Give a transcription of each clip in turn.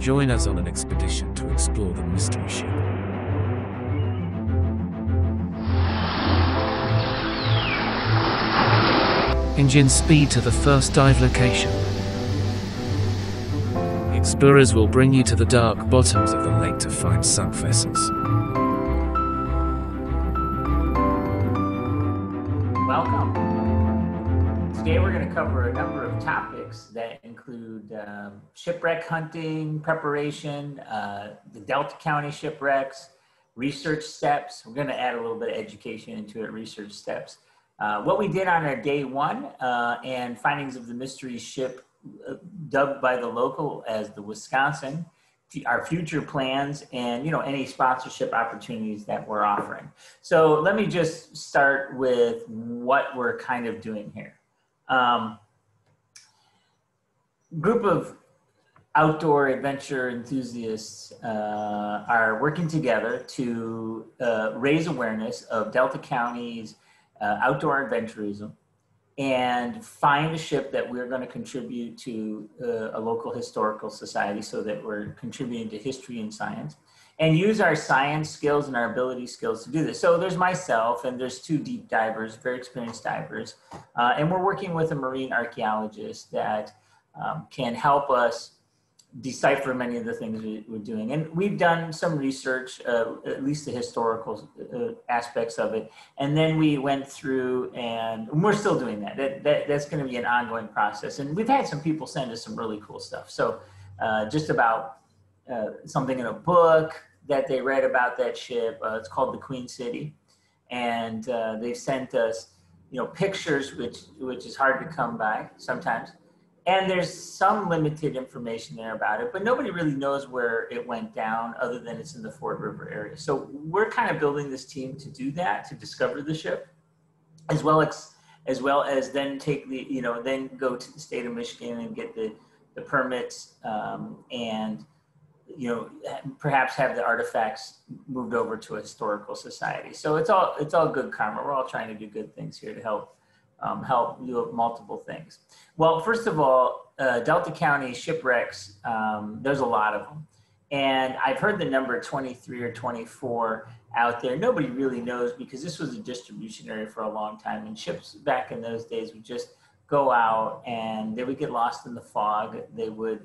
Join us on an expedition to explore the mystery ship. Engine speed to the first dive location. Explorers will bring you to the dark bottoms of the lake to find sunk vessels. Welcome. Today we're going to cover a number of topics that include shipwreck hunting, preparation, the Delta County shipwrecks, research steps. We're going to add a little bit of education into it, research steps. What we did on our day one and findings of the mystery ship dubbed by the local as the Wisconsin, our future plans, and any sponsorship opportunities that we're offering. So let me just start with what we're kind of doing here. Group of outdoor adventure enthusiasts are working together to raise awareness of Delta County's outdoor adventurism and find a ship that we're going to contribute to a local historical society, so that we're contributing to history and science, and use our science skills and our ability skills to do this. So there's myself and there's two deep divers, very experienced divers, and we're working with a marine archaeologist that can help us decipher many of the things we're doing. And we've done some research, at least the historical aspects of it. And then we went through, and we're still doing that. That's going to be an ongoing process. And we've had some people send us some really cool stuff. So just about something in a book that they read about that ship. It's called the Queen City. And they've sent us, pictures, which is hard to come by sometimes. And there's some limited information there about it, but nobody really knows where it went down other than it's in the Ford River area. So we're kind of building this team to do that, to discover the ship, as well as then take the, then go to the state of Michigan and get the permits and, perhaps have the artifacts moved over to a historical society. So it's all good karma. We're all trying to do good things here to help do multiple things. Well, first of all, Delta County shipwrecks, there's a lot of them. And I've heard the number 23 or 24 out there. Nobody really knows, because this was a distribution area for a long time. And ships back in those days would just go out and they would get lost in the fog. They would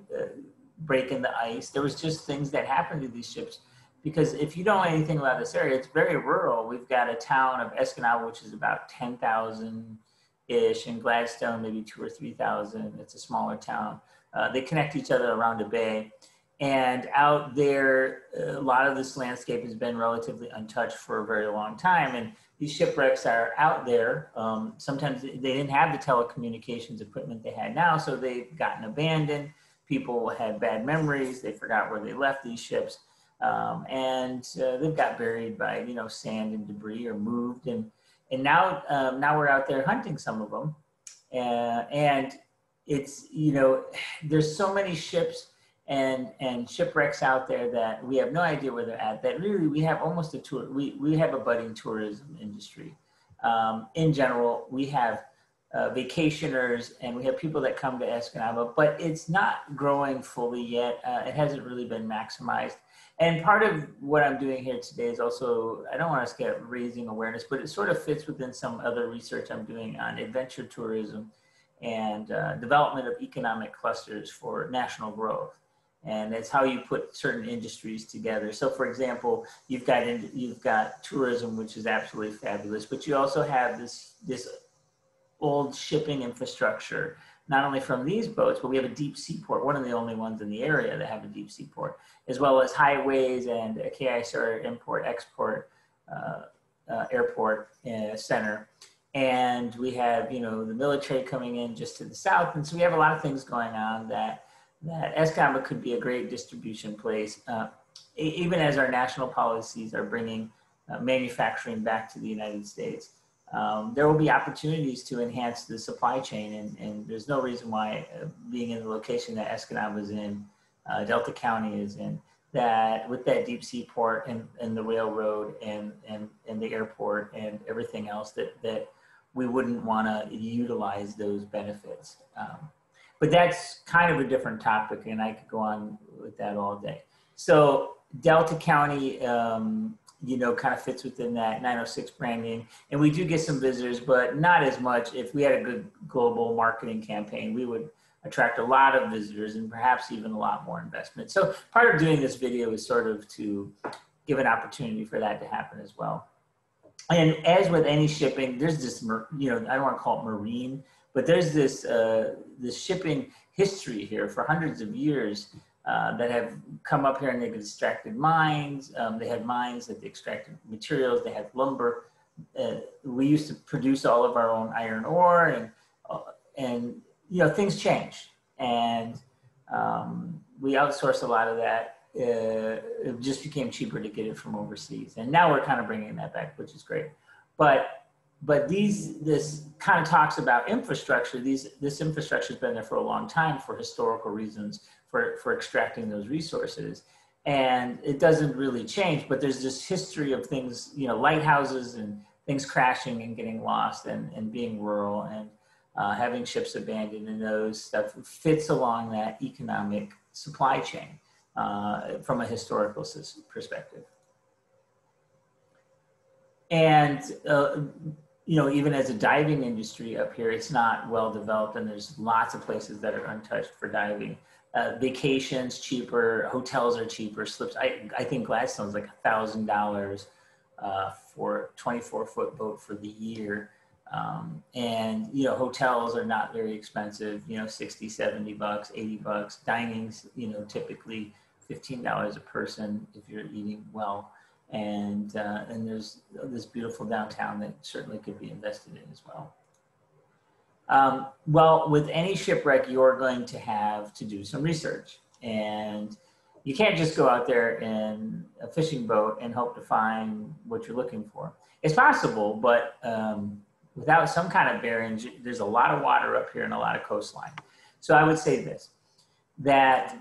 break in the ice. There was just things that happened to these ships. Because if you don't know anything about this area, it's very rural. We've got a town of Escanaba, which is about 10,000-ish, and Gladstone, maybe 2,000 or 3,000. It's a smaller town. They connect each other around a bay. And out there, a lot of this landscape has been relatively untouched for a very long time. And these shipwrecks are out there. Sometimes they didn't have the telecommunications equipment they had now, so they've gotten abandoned. People had bad memories. They forgot where they left these ships. And they've got buried by, sand and debris, or moved. And now we're out there hunting some of them. And it's, there's so many ships and shipwrecks out there that we have no idea where they're at, that really we have almost we have a budding tourism industry. In general, we have vacationers, and we have people that come to Escanaba, but it's not growing fully yet. It hasn't really been maximized. And part of what I'm doing here today is also, I don't want to get raising awareness, but it sort of fits within some other research I'm doing on adventure tourism and development of economic clusters for national growth. And it's how you put certain industries together. So for example, you've got tourism, which is absolutely fabulous, but you also have this old shipping infrastructure, not only from these boats, but we have a deep sea port, one of the only ones in the area that have a deep sea port, as well as highways and a KISR import-export airport center. And we have, the military coming in just to the south. And so we have a lot of things going on that Escanaba could be a great distribution place, even as our national policies are bringing manufacturing back to the United States. There will be opportunities to enhance the supply chain, and there's no reason why being in the location that Escanaba is in, Delta County is in, that with that deep sea port and the railroad and the airport and everything else, that we wouldn't want to utilize those benefits. But that's kind of a different topic, and I could go on with that all day. So Delta County, you know, kind of fits within that 906 branding. And we do get some visitors, but not as much. If we had a good global marketing campaign, we would attract a lot of visitors and perhaps even a lot more investment. So part of doing this video is sort of to give an opportunity for that to happen as well. And as with any shipping, there's this, you know, I don't want to call it marine, but there's this, this shipping history here for hundreds of years that have come up here, and they've extracted mines. They had mines that they extracted materials. They had lumber. We used to produce all of our own iron ore, and you know, things change, and we outsourced a lot of that. It just became cheaper to get it from overseas, and now we're kind of bringing that back, which is great. But this kind of talks about infrastructure. This infrastructure has been there for a long time for historical reasons, for extracting those resources, and it doesn't really change. But there's this history of things, you know, lighthouses and things crashing and getting lost, and being rural, and having ships abandoned, and those stuff fits along that economic supply chain from a historical perspective. And you know, even as a diving industry up here, it's not well developed, and there's lots of places that are untouched for diving. Vacations cheaper, hotels are cheaper. Slips. I think Gladstone's like $1,000 for a 24-foot boat for the year. And, you know, hotels are not very expensive, you know, 60, 70 bucks, 80 bucks. Dining's, you know, typically $15 a person if you're eating well. And there's this beautiful downtown that certainly could be invested in as well. Well, with any shipwreck, you're going to have to do some research. And you can't just go out there in a fishing boat and hope to find what you're looking for. It's possible, but without some kind of bearings, there's a lot of water up here and a lot of coastline. So I would say this, that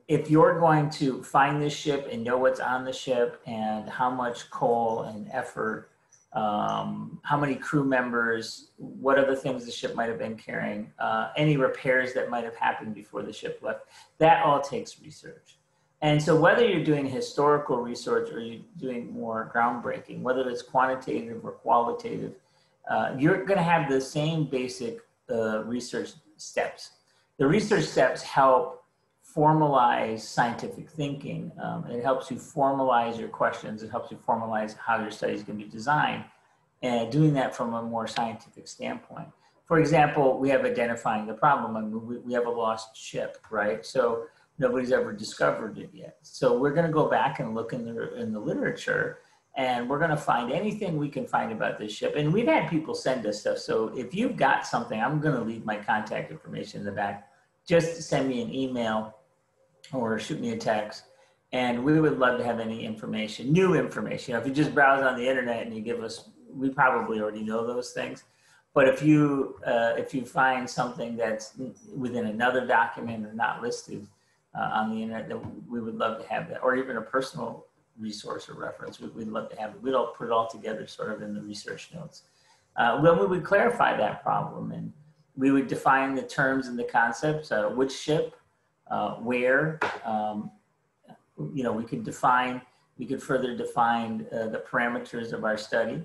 if you're going to find this ship and know what's on the ship and how much coal and effort, how many crew members, what other things the ship might have been carrying, any repairs that might have happened before the ship left, that all takes research. And so whether you're doing historical research or you're doing more groundbreaking, whether it's quantitative or qualitative, you're going to have the same basic research steps. The research steps help formalize scientific thinking. It helps you formalize your questions. It helps you formalize how your study is going to be designed, and doing that from a more scientific standpoint. For example, we have identifying the problem. I mean, we have a lost ship, right? So nobody's ever discovered it yet. So we're going to go back and look in the literature, and we're going to find anything we can find about this ship. And we've had people send us stuff. So if you've got something, I'm going to leave my contact information in the back. Just send me an email or shoot me a text, and we would love to have any information, new information. You know, if you just browse on the internet and you give us, we probably already know those things. But if you find something that's within another document or not listed on the internet, then we would love to have that, or even a personal resource or reference. We'd love to have it. We'd all put it all together sort of in the research notes. Then we would clarify that problem, and we would define the terms and the concepts, which ship, where, you know, we could further define the parameters of our study.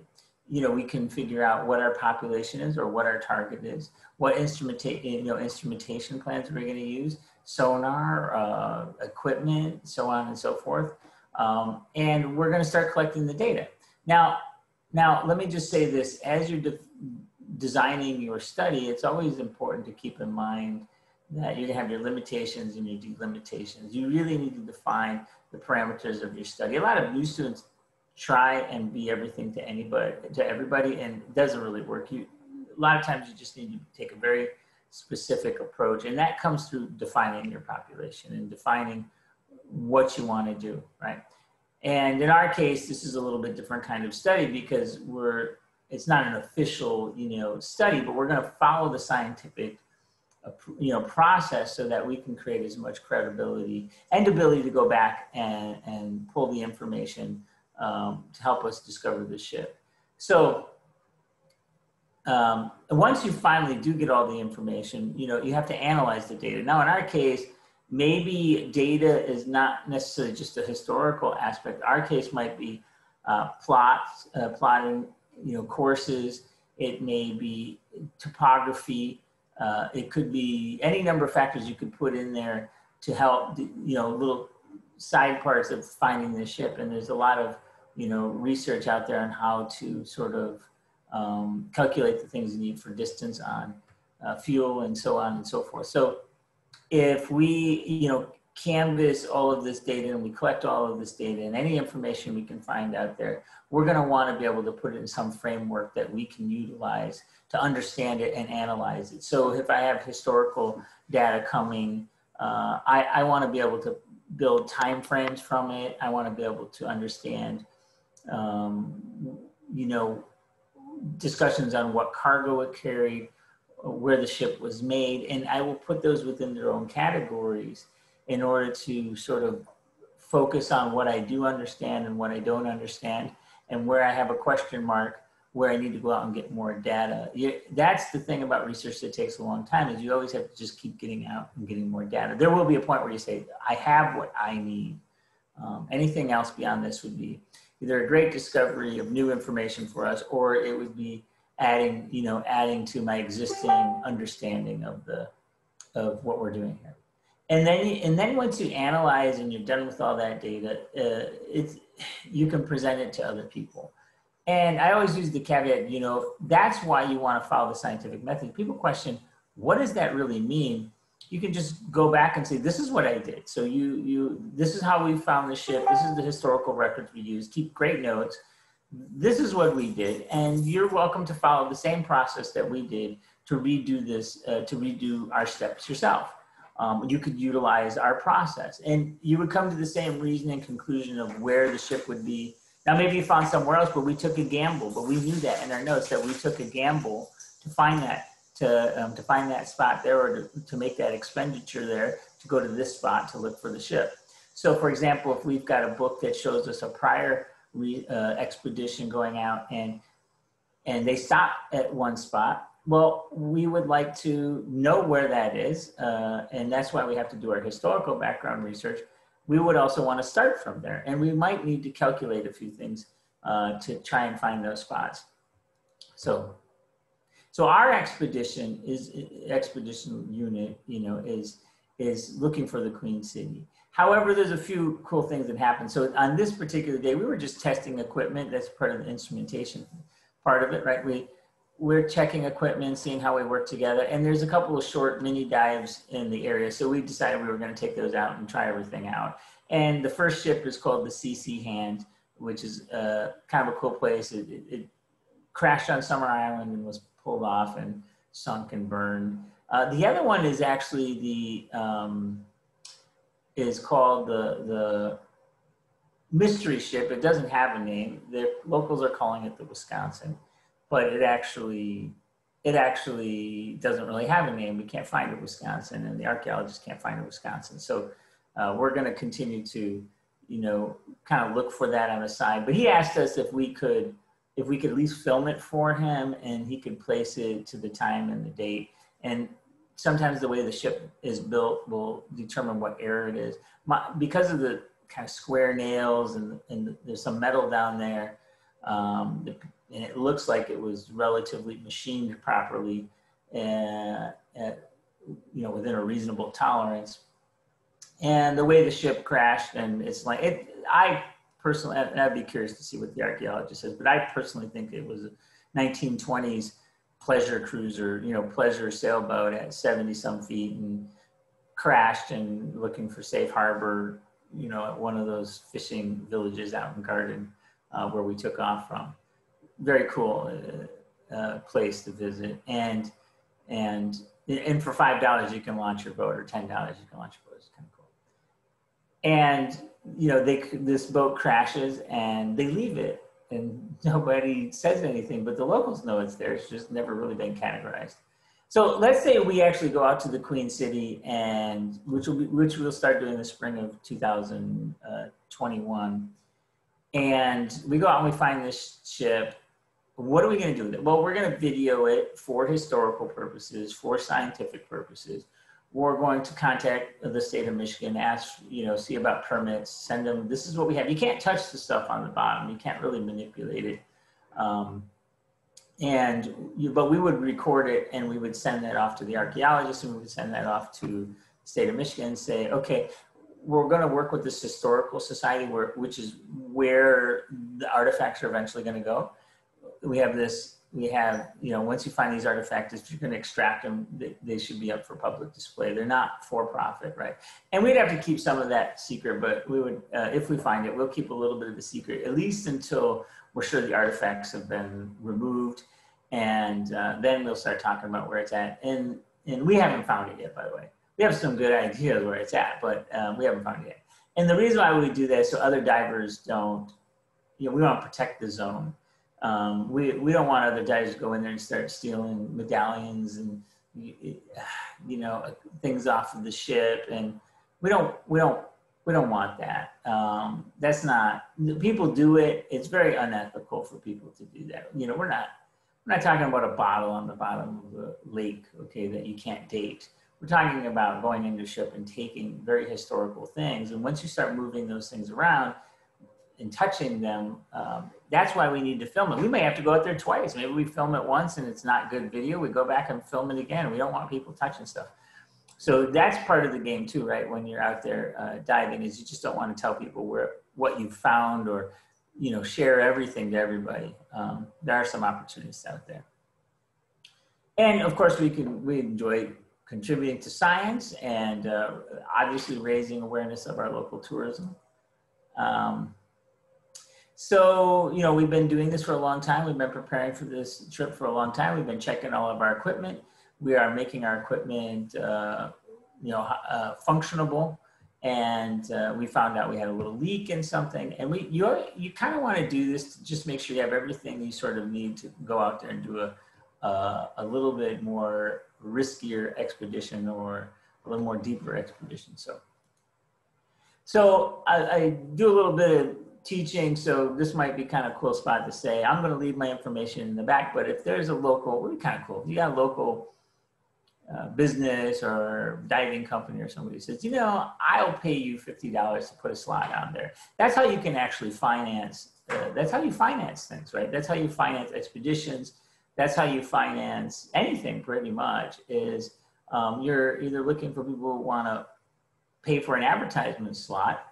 You know, we can figure out what our population is or what our target is, what instrumentation plans we're going to use, sonar, equipment, so on and so forth. And we're going to start collecting the data. Now let me just say this, as you're designing your study, it's always important to keep in mind that you're going to have your limitations and your delimitations. You really need to define the parameters of your study. A lot of new students try and be everything to everybody, and it doesn't really work. A lot of times you just need to take a very specific approach, and that comes through defining your population and defining what you want to do, right? And in our case, this is a little bit different kind of study because it's not an official, you know, study, but we're going to follow the scientific process so that we can create as much credibility and ability to go back and pull the information to help us discover the ship. So once you finally do get all the information, you know, you have to analyze the data. Now, in our case, maybe data is not necessarily just a historical aspect. Our case might be plotting, courses. It may be topography. It could be any number of factors you could put in there to help, little side parts of finding the ship. And there's a lot of, research out there on how to sort of calculate the things you need for distance on fuel and so on and so forth. So if we, canvas all of this data and we collect all of this data and any information we can find out there, we're going to want to be able to put it in some framework that we can utilize to understand it and analyze it. So if I have historical data coming, I want to be able to build time frames from it. I want to be able to understand, discussions on what cargo it carried, where the ship was made, and I will put those within their own categories in order to sort of focus on what I do understand and what I don't understand, and where I have a question mark, where I need to go out and get more data. That's the thing about research that takes a long time, is you always have to just keep getting out and getting more data. There will be a point where you say, I have what I need. Anything else beyond this would be either a great discovery of new information for us, or it would be adding to my existing understanding of what we're doing here. And then once you analyze and you're done with all that data, you can present it to other people. And I always use the caveat, that's why you want to follow the scientific method. People question, what does that really mean? You can just go back and say, this is what I did. So this is how we found the ship. This is the historical records we used. Keep great notes. This is what we did. And you're welcome to follow the same process that we did to redo this, to redo our steps yourself. You could utilize our process and you would come to the same reasoning conclusion of where the ship would be. Now, maybe you found somewhere else, but we took a gamble, but we knew that in our notes that we took a gamble to find that, to find that spot there, or to make that expenditure there, to go to this spot to look for the ship. So for example, if we've got a book that shows us a prior expedition going out and they stop at one spot, well, we would like to know where that is, and that's why we have to do our historical background research. We would also want to start from there, and we might need to calculate a few things to try and find those spots. So our expedition unit, is looking for the Queen City. However, there's a few cool things that happen. So on this particular day, we were just testing equipment. That's part of the instrumentation part of it, right? We're checking equipment, seeing how we work together. And there's a couple of short mini dives in the area. So we decided we were going to take those out and try everything out. And the first ship is called the CC Hand, which is kind of a cool place. It crashed on Summer Island and was pulled off and sunk and burned. The other one is actually is called the mystery ship. It doesn't have a name. The locals are calling it the Wisconsin. But it actually doesn't really have a name. We can't find a Wisconsin, and the archaeologists can't find a Wisconsin. So we're going to continue to, kind of look for that on the side. But he asked us if we could at least film it for him, and he could place it to the time and the date. And sometimes the way the ship is built will determine what era it is. Because of the kind of square nails and there's some metal down there. And it looks like it was relatively machined properly, within a reasonable tolerance. And the way the ship crashed, and it's like I personally, and I'd be curious to see what the archaeologist says, but I personally think it was a 1920s pleasure cruiser, pleasure sailboat at 70 some feet, and crashed and looking for safe harbor, at one of those fishing villages out in Garden, where we took off from. Very cool place to visit, and for $5 you can launch your boat, or $10 you can launch your boat. It's kind of cool. And this boat crashes and they leave it, and nobody says anything, but the locals know it's there. It's just never really been categorized. So let's say we actually go out to the Queen City, and which we'll start doing in the spring of 2021. And we go out and we find this ship. What are we going to do with it? Well, we're going to video it for historical purposes, for scientific purposes. we're going to contact the state of Michigan, ask, see about permits, send them, this is what we have. You can't touch the stuff on the bottom. You can't really manipulate it. But we would record it and we would send that off to the archaeologists, and we would send that off to the state of Michigan and say, okay, we're going to work with this historical society which is where the artifacts are eventually going to go. We have, once you find these artifacts, if you're going to extract them, they should be up for public display. They're not for profit, right? And we'd have to keep some of that secret, but we would, if we find it, we'll keep a little bit of the secret, at least until we're sure the artifacts have been removed. And then we'll start talking about where it's at. And we haven't found it yet, by the way. We have some good ideas where it's at, but we haven't found it yet. And the reason why we do that is so other divers don't, we want to protect the zone. We don't want other divers to go in there and start stealing medallions and, things off of the ship. And we don't want that. That's not, people do it. It's very unethical for people to do that. We're not talking about a bottle on the bottom of the lake, okay, that you can't date. We're talking about going into a ship and taking very historical things. And once you start moving those things around and touching them, that's why we need to film it. We may have to go out there twice. Maybe we film it once and it's not good video. We go back and film it again. We don't want people touching stuff. So that's part of the game too, right? When you're out there diving, is you just don't want to tell people what you found or, share everything to everybody. There are some opportunities out there. And of course we enjoy contributing to science and obviously raising awareness of our local tourism. So, we've been doing this for a long time. We've been preparing for this trip for a long time. We've been checking all of our equipment. We are making our equipment, functionable. And we found out we had a little leak in something. And you kind of want to do this to just make sure you have everything you sort of need to go out there and do a little bit more riskier expedition or a little more deeper expedition. So I do a little bit of teaching, so this might be kind of a cool spot to say, I'm going to leave my information in the back, but if there's a local, it would be kind of cool. If you got a local business or diving company or somebody says, I'll pay you $50 to put a slot on there. That's how you can actually finance, that's how you finance things, right? That's how you finance expeditions. That's how you finance anything pretty much is you're either looking for people who want to pay for an advertisement slot,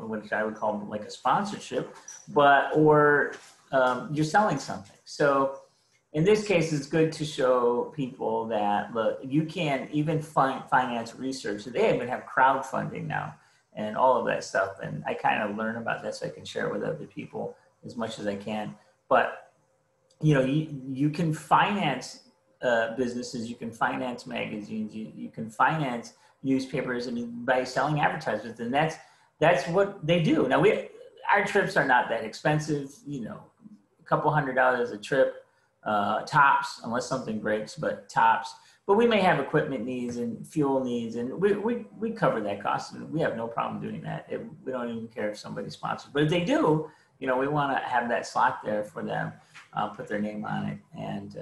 which I would call like a sponsorship, or you're selling something. So in this case, it's good to show people that, look, you can even finance research. They even have crowdfunding now and all of that stuff. And I kind of learn about that so I can share it with other people as much as I can. But, you can finance businesses, you can finance magazines, you can finance newspapers and by selling advertisements. And that's what they do. Now, our trips are not that expensive, a couple $100 a trip, tops, unless something breaks, but tops. But we may have equipment needs and fuel needs, and we cover that cost, and we have no problem doing that. We don't even care if somebody sponsors. But if they do, we want to have that slot there for them, put their name on it, and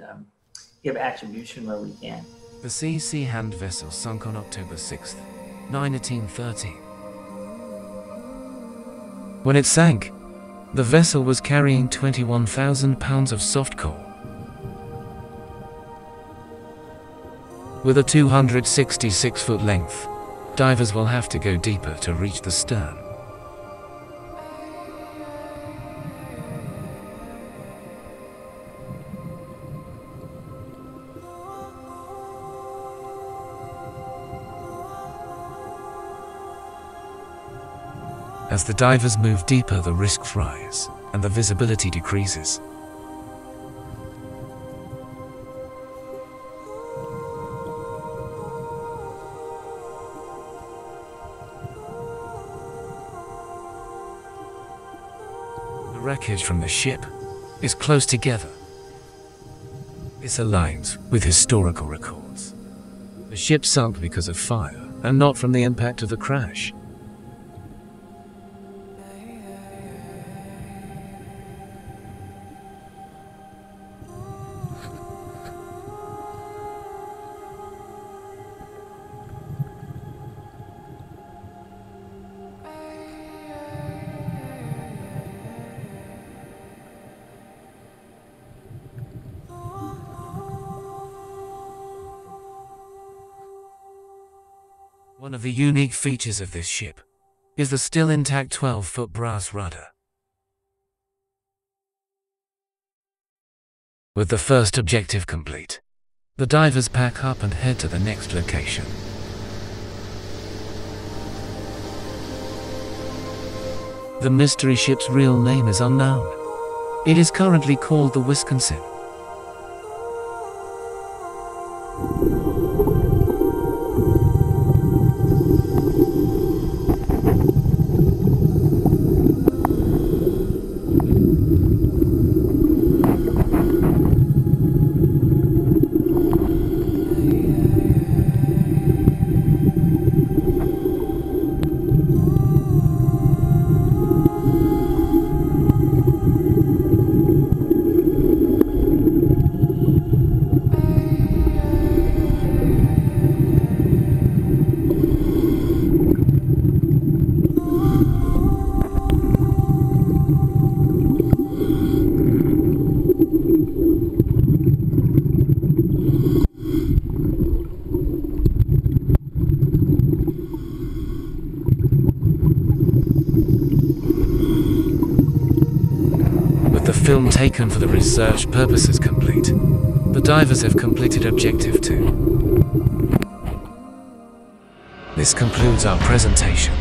give attribution where we can. The C.C. Hand vessel sunk on October 6th, 1913. When it sank, the vessel was carrying 21,000 pounds of soft coal. With a 266-foot length, divers will have to go deeper to reach the stern. As the divers move deeper, the risks rise, and the visibility decreases. The wreckage from the ship is close together. This aligns with historical records. The ship sunk because of fire, and not from the impact of the crash. One of the unique features of this ship is the still intact 12-foot brass rudder. With the first objective complete, the divers pack up and head to the next location. The mystery ship's real name is unknown. It is currently called the Wisconsin. The film taken for the research purposes complete. The divers have completed Objective 2. This concludes our presentation.